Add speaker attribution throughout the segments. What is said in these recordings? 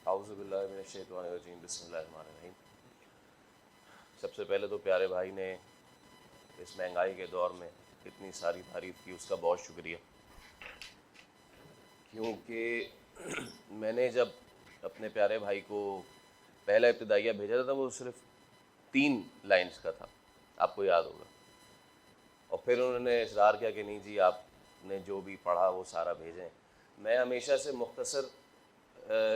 Speaker 1: औज़ुबिल्लाहिमिनश्शैतानिर्रजीम बिस्मिल्लाहिर्रहमानिर्रहीम। सबसे पहले तो प्यारे भाई ने इस महंगाई के दौर में इतनी सारी तारीफ़ की, उसका बहुत शुक्रिया। क्योंकि मैंने जब अपने प्यारे भाई को पहला इब्तिदाइया भेजा था वो सिर्फ 3 लाइन्स का था, आपको याद होगा। और फिर उन्होंने इसरार किया कि नहीं जी, आपने जो भी पढ़ा वो सारा भेजें। मैं हमेशा से मुख्तसर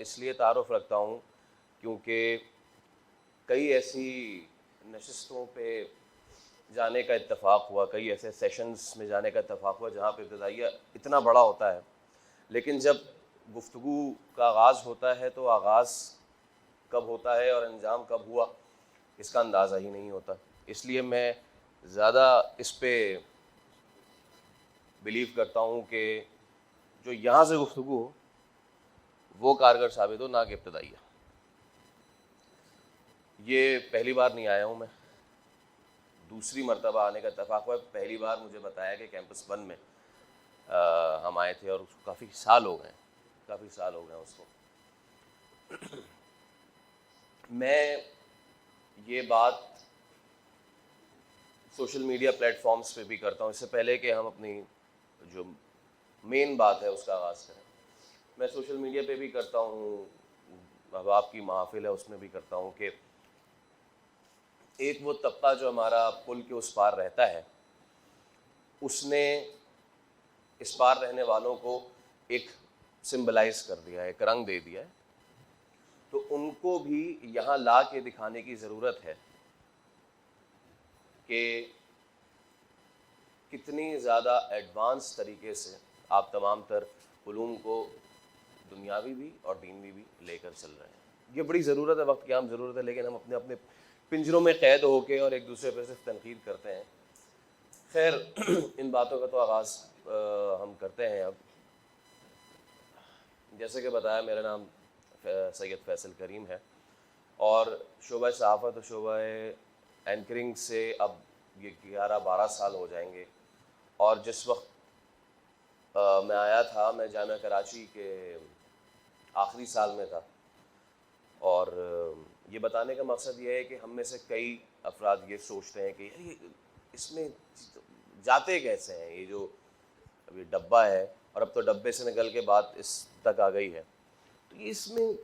Speaker 1: इसलिए तारुफ़ रखता हूँ क्योंकि कई ऐसी नशिस्तों पे जाने का इत्तेफाक हुआ, कई ऐसे सेशंस में जाने का इत्तेफाक हुआ जहाँ पे इब्तिदाइया इतना बड़ा होता है, लेकिन जब गुफ्तगू का आगाज़ होता है तो आगाज़ कब होता है और अंजाम कब हुआ इसका अंदाज़ा ही नहीं होता। इसलिए मैं ज़्यादा इस पे बिलीव करता हूँ कि जो यहाँ से गुफ्तगू हो वो कारगर साबित हो, ना कि इब्तिदाइया। ये पहली बार नहीं आया हूँ मैं, दूसरी मरतबा आने का इत्तेफाक हुआ। पहली बार मुझे बताया कि कैंपस 1 में हम आए थे और काफ़ी साल हो गए उसको। मैं ये बात सोशल मीडिया प्लेटफॉर्म्स पे भी करता हूँ। इससे पहले कि हम अपनी जो मेन बात है उसका आगाज़ करें, मैं सोशल मीडिया पे भी करता हूँ, अहबाब की महफिल है उसमें भी करता हूँ कि एक वो तबका जो हमारा पुल के उस पार रहता है, उसने इस पार रहने वालों को एक सिंबलाइज कर दिया है, एक रंग दे दिया है। तो उनको भी यहाँ ला के दिखाने की ज़रूरत है कि कितनी ज़्यादा एडवांस तरीके से आप तमाम तर उलूम को दुनियावी भी और दीनवी भी लेकर चल रहे हैं। ये बड़ी ज़रूरत है, वक्त की आम ज़रूरत है, लेकिन हम अपने अपने पिंजरों में कैद होके और एक दूसरे पर सिर्फ तनकीद करते हैं। खैर इन बातों का तो आगाज़ हम करते हैं। अब जैसे कि बताया, मेरा नाम सैयद फैसल करीम है और शोबा सहाफ़त और शोबा एंकरिंग से अब ये 11-12 साल हो जाएंगे। और जिस वक्त मैं आया था, मैं जामिया कराची के आखिरी साल में था। और ये बताने का मकसद ये है कि हम में से कई अफराद ये सोचते हैं कि यार ये इसमें जाते कैसे हैं, ये जो अभी डब्बा है और अब तो डब्बे से निकल के बात इस तक आ गई है, तो ये इसमें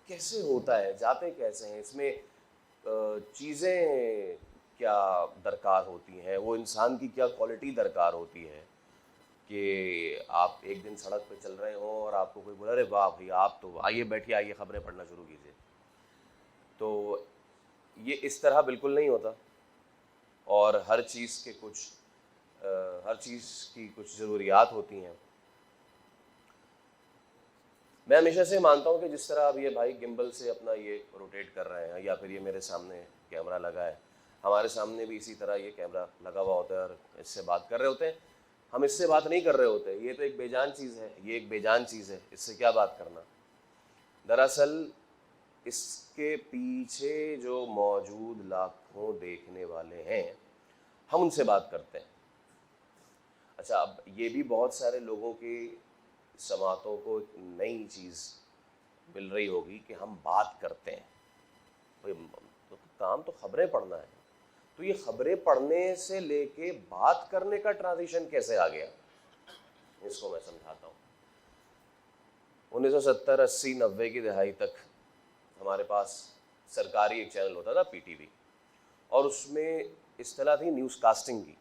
Speaker 1: कैसे होता है, जाते कैसे हैं, इसमें चीज़ें क्या दरकार होती हैं, वो इंसान की क्या क्वालिटी दरकार होती है कि आप एक दिन सड़क पे चल रहे हो और आपको कोई बोला, अरे वाह भाई आप तो आइए बैठिए, आइए ख़बरें पढ़ना शुरू कीजिए। तो ये इस तरह बिल्कुल नहीं होता और हर चीज़ की कुछ ज़रूरियात होती हैं। मैं हमेशा से मानता हूँ कि जिस तरह अब ये भाई गिम्बल से अपना ये रोटेट कर रहे हैं, या फिर ये मेरे सामने कैमरा लगा है, हमारे सामने भी इसी तरह ये कैमरा लगा हुआ होता है और इससे बात कर रहे होते हैं। हम इससे बात नहीं कर रहे होते, ये तो एक बेजान चीज़ है, ये एक बेजान चीज़ है, इससे क्या बात करना। दरअसल इसके पीछे जो मौजूद लाखों देखने वाले हैं, हम उनसे बात करते हैं। अच्छा, अब ये भी बहुत सारे लोगों की समातों को एक नई चीज़ मिल रही होगी कि हम बात करते हैं। भाई तो काम तो ख़बरें पढ़ना है, तो ये ख़बरें पढ़ने से लेके बात करने का ट्रांजिशन कैसे आ गया, इसको मैं समझाता हूँ। 1970, 80, 90 की दहाई तक हमारे पास सरकारी एक चैनल होता था, PTV, और उसमें इस्तेलाह थी न्यूज़ कास्टिंग की।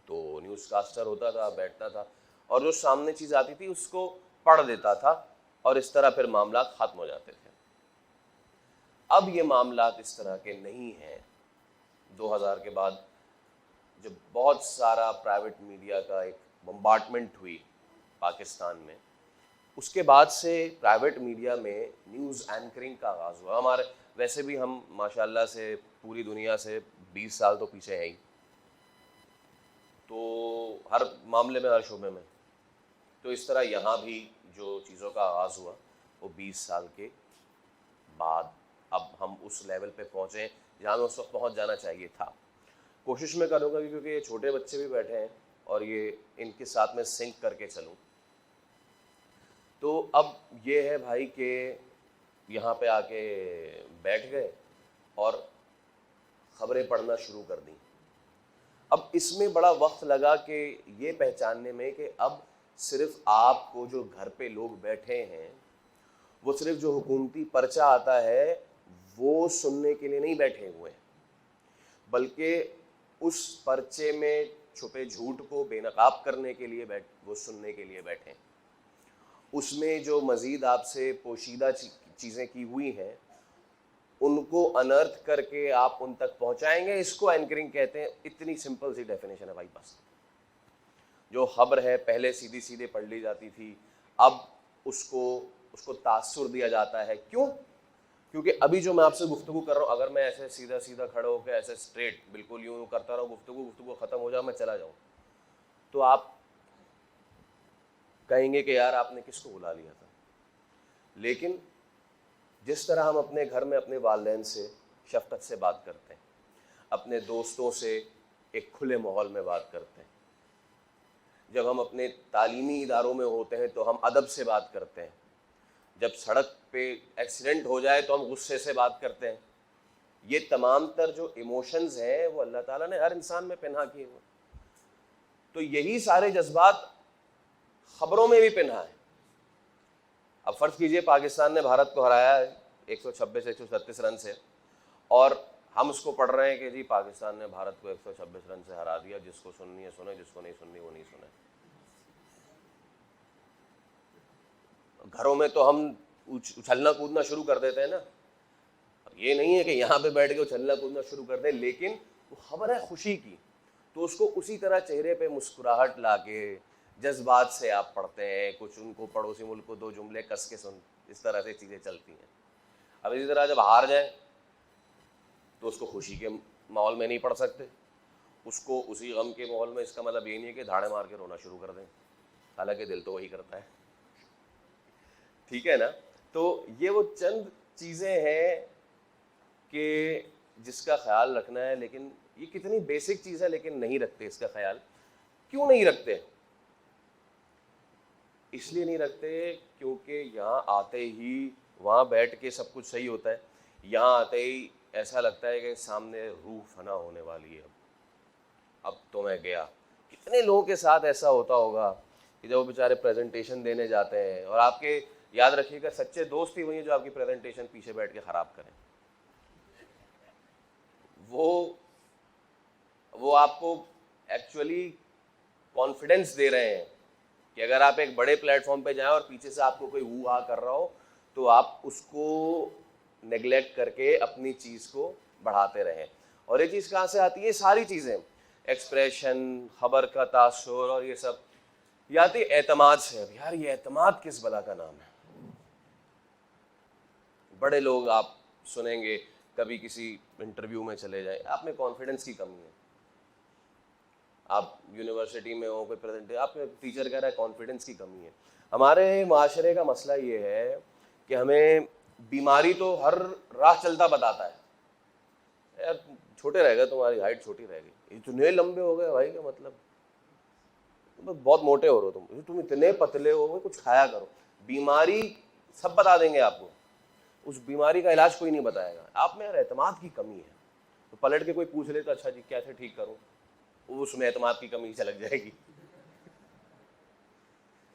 Speaker 1: तो न्यूज़ कास्टर होता था, बैठता था और जो सामने चीज़ आती थी उसको पढ़ देता था और इस तरह फिर मामला ख़त्म हो जाते थे। अब ये मामला इस तरह के नहीं हैं। 2000 के बाद जब बहुत सारा प्राइवेट मीडिया का एक बम्बार्टमेंट हुई पाकिस्तान में, उसके बाद से प्राइवेट मीडिया में न्यूज़ एंकरिंग का आगाज़ हुआ। हमारे वैसे भी हम माशाल्लाह से पूरी दुनिया से 20 साल तो पीछे हैं ही, तो हर मामले में, हर शोबे में। तो इस तरह यहाँ भी जो चीज़ों का आगाज़ हुआ वो 20 साल के बाद अब हम उस लेवल पे पहुँचे जहाँ में उस वक्त पहुँच जाना चाहिए था। कोशिश मैं करूँगा कि क्योंकि ये छोटे बच्चे भी बैठे हैं और ये इनके साथ में सिंक करके चलूँ, तो अब ये है भाई कि यहाँ पे आके बैठ गए और खबरें पढ़ना शुरू कर दी। अब इसमें बड़ा वक्त लगा कि ये पहचानने में कि अब सिर्फ आपको जो घर पे लोग बैठे हैं वो सिर्फ जो हुकूमती पर्चा आता है वो सुनने के लिए नहीं बैठे हुए हैं, बल्कि उस पर्चे में छुपे झूठ को बेनकाब करने के लिए वो सुनने के लिए बैठे हैं। उसमें जो मज़ीद आपसे पोशीदा चीज़ें की हुई हैं उनको अनर्थ करके आप उन तक पहुंचाएंगे। इसको एंकरिंग कहते हैं। इतनी सिंपल सी डेफिनेशन है भाई। बस जो खबर है पहले सीधी सीधे पढ़ ली जाती थी, अब उसको तासुर दिया जाता है। क्यों? क्योंकि अभी जो मैं आपसे गुफ्तगू कर रहा हूँ, अगर मैं ऐसे सीधा सीधा खड़े होकर ऐसे स्ट्रेट बिल्कुल यूँ करता रहूँ, गुफ्तगू ख़त्म हो जाए, मैं चला जाऊँ, तो आप कहेंगे कि यार आपने किसको बुला लिया था। लेकिन जिस तरह हम अपने घर में अपने वालिदैन से शफ़क़त से बात करते हैं, अपने दोस्तों से एक खुले माहौल में बात करते हैं, जब हम अपने तालीमी इदारों में होते हैं तो हम अदब से बात करते हैं, जब सड़क पे एक्सीडेंट हो जाए तो हम गुस्से से बात करते हैं, ये तमाम तर जो इमोशंस हैं वो अल्लाह ताला ने हर इंसान में पनाह किए हुए। तो यही सारे जज्बात खबरों में भी पनाह है। अब फ़र्ज़ कीजिए पाकिस्तान ने भारत को हराया 126-137 रन से, और हम उसको पढ़ रहे हैं कि जी पाकिस्तान ने भारत को 126 रन से हरा दिया, जिसको सुननी है सुने, जिसको नहीं सुननी वो नहीं सुने। घरों में तो हम उछलना कूदना शुरू कर देते हैं ना। अब ये नहीं है कि यहाँ पे बैठ के उछलना कूदना शुरू कर दें, लेकिन वो खबर है खुशी की, तो उसको उसी तरह चेहरे पे मुस्कुराहट लाके जज्बात से आप पढ़ते हैं। कुछ उनको पड़ोसी मुल्क को 2 जुमले कस के सुन, इस तरह से चीज़ें चलती हैं। अब इसी तरह जब हार जाए तो उसको खुशी के माहौल में नहीं पढ़ सकते, उसको उसी गम के माहौल में। इसका मतलब ये नहीं है कि धाड़े मार के रोना शुरू कर दें, हालांकि दिल तो वही करता है, ठीक है ना। तो ये वो चंद चीज़ें हैं कि जिसका ख्याल रखना है, लेकिन ये कितनी बेसिक चीज़ है लेकिन नहीं रखते इसका ख्याल। क्यों नहीं रखते? इसलिए नहीं रखते क्योंकि यहाँ आते ही वहाँ बैठ के सब कुछ सही होता है, यहाँ आते ही ऐसा लगता है कि सामने रूह फना होने वाली है, अब तो मैं गया। कितने लोगों के साथ ऐसा होता होगा कि जब वो बेचारे प्रेजेंटेशन देने जाते हैं, और आपके याद रखिएगा सच्चे दोस्त ही वही हैं जो आपकी प्रेजेंटेशन पीछे बैठ के ख़राब करें। वो आपको एक्चुअली कॉन्फिडेंस दे रहे हैं कि अगर आप एक बड़े प्लेटफॉर्म पे जाएं और पीछे से आपको कोई हू हा कर रहा हो तो आप उसको नेगलेक्ट करके अपनी चीज़ को बढ़ाते रहें। और ये चीज़ कहाँ से आती है? सारी चीज़ें, एक्सप्रेशन, खबर का तासुर और ये सब, ये आती है एतमाद से। अब यार ये एतमाद किस बला का नाम है? बड़े लोग आप सुनेंगे, कभी किसी इंटरव्यू में चले जाए, आप में कॉन्फिडेंस की कमी है। आप यूनिवर्सिटी में हो, कोई प्रेजेंट, आप टीचर कह रहा है कॉन्फिडेंस की कमी है। हमारे माशरे का मसला ये है कि हमें बीमारी तो हर राह चलता बताता है, यार छोटे रह गए, तुम्हारी हाइट छोटी रह गई, इतने लंबे हो गए भाई, का मतलब तुम बहुत मोटे हो रहे हो, तुम इतने पतले हो गए, कुछ खाया करो। बीमारी सब बता देंगे आपको, उस बीमारी का इलाज कोई नहीं बताएगा। आप में यार एतमाद की कमी है, तो पलट के कोई पूछ ले तो अच्छा जी कैसे ठीक करूं, उसमें एतमाद की कमी झलक जाएगी।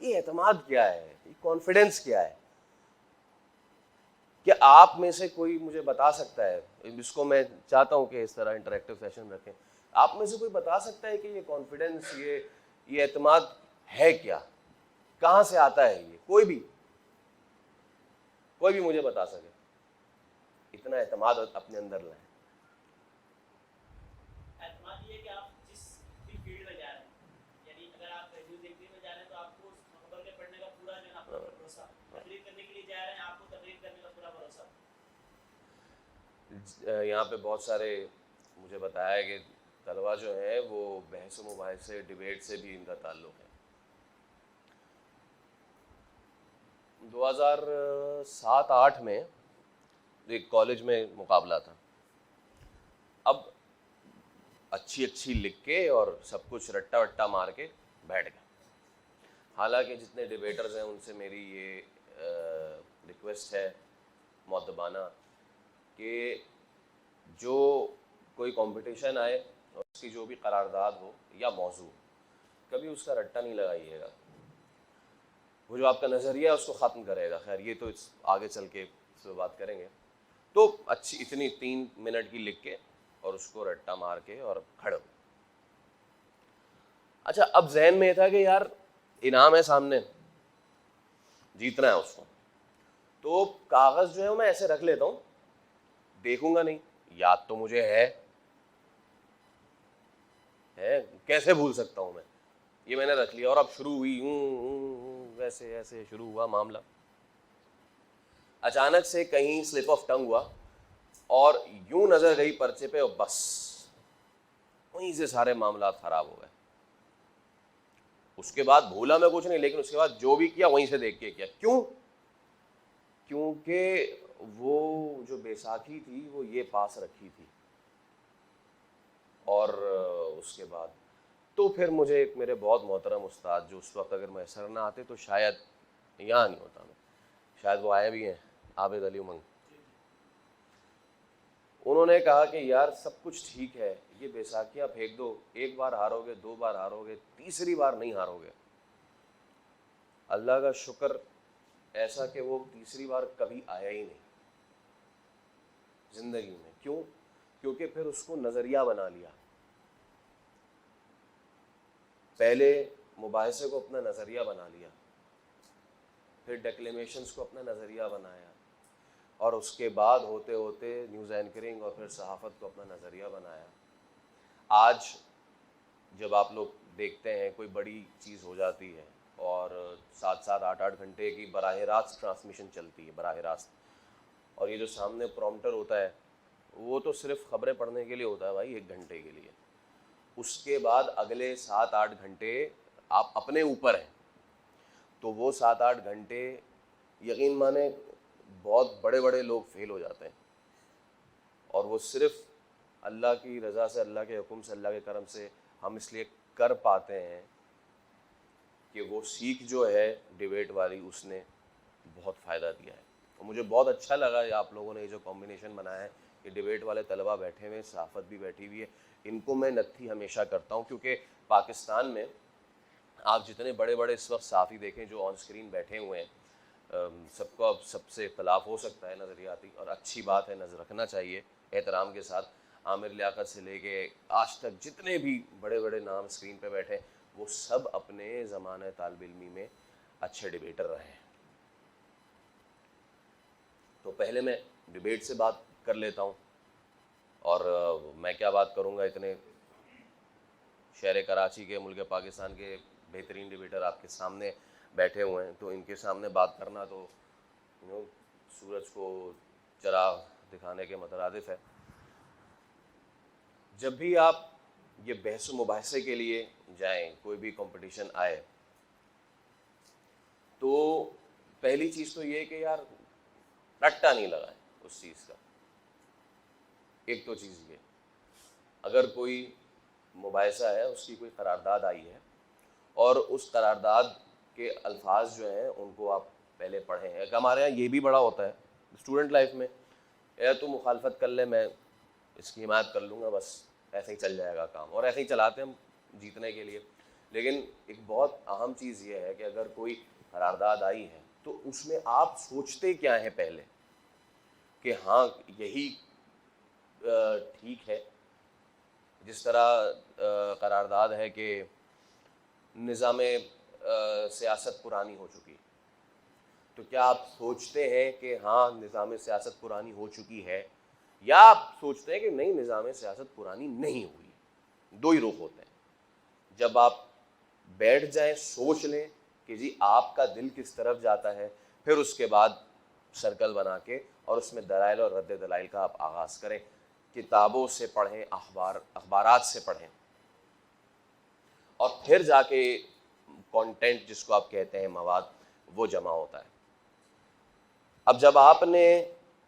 Speaker 1: ये एतमाद क्या है? ये कॉन्फिडेंस क्या है? क्या आप में से कोई मुझे बता सकता है, जिसको मैं चाहता हूं कि इस तरह इंटरेक्टिव सेशन रखें, आप में से कोई बता सकता है कि ये कॉन्फिडेंस, ये एतमाद है क्या? कहां से आता है ये? कोई भी मुझे बता सके, इतना एतमाद अपने अंदर लाए।
Speaker 2: एतमाद ये कि आप जिस भी फील्ड में जा रहे हैं, यानी अगर आप न्यूज़ एंकरिंग में जा रहे हैं तो आपको उस खबर के पढ़ने का पूरा जो है आपको भरोसा, तकरीर करने के लिए जा रहे हैं आपको तकरीर करने का पूरा भरोसा।
Speaker 1: यहाँ पे बहुत सारे मुझे बताया है कि तलबा जो हैं वो बहस मुबाहिसे, डिबेट से भी इनका ताल्लुक़ है। 2007-8 में एक कॉलेज में मुकाबला था। अब अच्छी लिख के और सब कुछ रट्टा वट्टा मार के बैठ गए। हालांकि जितने डिबेटर्स हैं उनसे मेरी ये रिक्वेस्ट है मुअद्दबाना कि जो कोई कंपटीशन आए और उसकी जो भी करारदाद हो या मौजू, कभी उसका रट्टा नहीं लगाइएगा। वो जो आपका नज़रिया है उसको ख़त्म करेगा। खैर ये तो आगे चल के इस पर बात करेंगे। तो अच्छी इतनी 3 मिनट की लिख के और उसको रट्टा मार के और खड़ो। अच्छा, अब जहन में था कि यार इनाम है सामने, जीतना है उसको, तो कागज़ जो है मैं ऐसे रख लेता हूँ, देखूंगा नहीं, याद तो मुझे है, कैसे भूल सकता हूँ मैं। ये मैंने रख लिया और अब शुरू हुई वैसे ऐसे शुरू हुआ मामला। अचानक से कहीं स्लिप ऑफ टंग हुआ और यूं नजर गई पर्चे पे और बस वहीं से सारे मामला खराब हो गए। उसके बाद भूला मैं कुछ नहीं, लेकिन उसके बाद जो भी किया वहीं से देख के किया। क्यों? क्योंकि वो जो बैसाखी थी वो ये पास रखी थी। और उसके बाद तो फिर मुझे एक मेरे बहुत मोहतरम उस्ताद, जो उस वक्त अगर मैसर ना आते तो शायद यहाँ नहीं होता मैं, शायद वो आए भी हैं, आबिद अली उमंग, उन्होंने कहा कि यार सब कुछ ठीक है, ये बैसाखियाँ फेंक दो, एक बार हारोगे, 2 बार हारोगे, तीसरी बार नहीं हारोगे। अल्लाह का शुक्र ऐसा कि वो तीसरी बार कभी आया ही नहीं ज़िंदगी में। क्यों? क्योंकि फिर उसको नज़रिया बना लिया। पहले मुबाहिसे को अपना नज़रिया बना लिया, फिर डेक्लेमेशंस को अपना नज़रिया बनाया, और उसके बाद होते होते न्यूज़ एंकरिंग और फिर सहाफ़त को अपना नज़रिया बनाया। आज जब आप लोग देखते हैं कोई बड़ी चीज़ हो जाती है और 7-7, 8-8 घंटे की बराह रास्त ट्रांसमिशन चलती है, बराह रास्त, और ये जो सामने प्रॉम्प्टर होता है वो तो सिर्फ खबरें पढ़ने के लिए होता है भाई, 1 घंटे के लिए। उसके बाद अगले 7-8 घंटे आप अपने ऊपर हैं। तो वो 7-8 घंटे यकीन माने बहुत बड़े बड़े लोग फेल हो जाते हैं, और वो सिर्फ अल्लाह की रज़ा से, अल्लाह के हुक्म से, अल्लाह के करम से हम इसलिए कर पाते हैं कि वो सीख जो है डिबेट वाली उसने बहुत फ़ायदा दिया है। और मुझे बहुत अच्छा लगा ये आप लोगों ने ये जो कॉम्बिनेशन बनाया है, ये डिबेट वाले तलबा बैठे हुए हैं, सहाफ़त भी बैठी हुई है। इनको मैं नत्थी हमेशा करता हूँ, क्योंकि पाकिस्तान में आप जितने बड़े बड़े इस वक्त सहाफ़ी देखें जो ऑन स्क्रीन बैठे हुए हैं, सबको अब सबसे इख्तलाफ हो सकता है नज़रियाती, और अच्छी बात है, नज़र रखना चाहिए एहतराम के साथ। आमिर लियाकत से लेके आज तक जितने भी बड़े बड़े नाम स्क्रीन पे बैठे, वो सब अपने ज़माने तालिब इल्मी में अच्छे डिबेटर रहे हैं। तो पहले मैं डिबेट से बात कर लेता हूँ, और मैं क्या बात करूँगा, इतने शहर कराची के, मुल्क पाकिस्तान के बेहतरीन डिबेटर आपके सामने बैठे हुए हैं, तो इनके सामने बात करना तो सूरज को चिराग दिखाने के मुतरादिफ है। जब भी आप ये बहस मुबाहिसे के लिए जाएं, कोई भी कंपटीशन आए, तो पहली चीज़ तो ये कि यार रट्टा नहीं लगाएं उस चीज़ का। एक तो चीज़ ये, अगर कोई मुबाहिसा है, उसकी कोई करारदाद आई है, और उस करारदाद के अल्फाज जो हैं उनको आप पहले पढ़ें। एक हमारे यहाँ ये भी बड़ा होता है स्टूडेंट लाइफ में, या तो मुखालफत कर ले, मैं इसकी हिमायत कर लूँगा, बस ऐसे ही चल जाएगा काम, और ऐसे ही चलाते हम जीतने के लिए। लेकिन एक बहुत अहम चीज़ ये है कि अगर कोई करारदाद आई है तो उसमें आप सोचते क्या हैं पहले, कि हाँ यही ठीक है। जिस तरह करारदाद है कि निज़ाम सियासत पुरानी हो चुकी, तो क्या आप सोचते हैं कि हाँ निज़ाम सियासत पुरानी हो चुकी है, या आप सोचते हैं कि नहीं निज़ाम सियासत पुरानी नहीं हुई? दो ही रुख होते हैं। जब आप बैठ जाएं, सोच लें कि जी आपका दिल किस तरफ जाता है, फिर उसके बाद सर्कल बना के और उसमें दलाइल और रद्द दलाइल का आप आगाज़ करें। किताबों से पढ़ें, अखबारात से पढ़ें, और फिर जाके कंटेंट जिसको आप कहते हैं मवाद, वो जमा होता है। अब जब आपने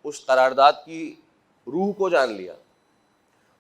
Speaker 1: उस करारदाद की रूह को जान लिया,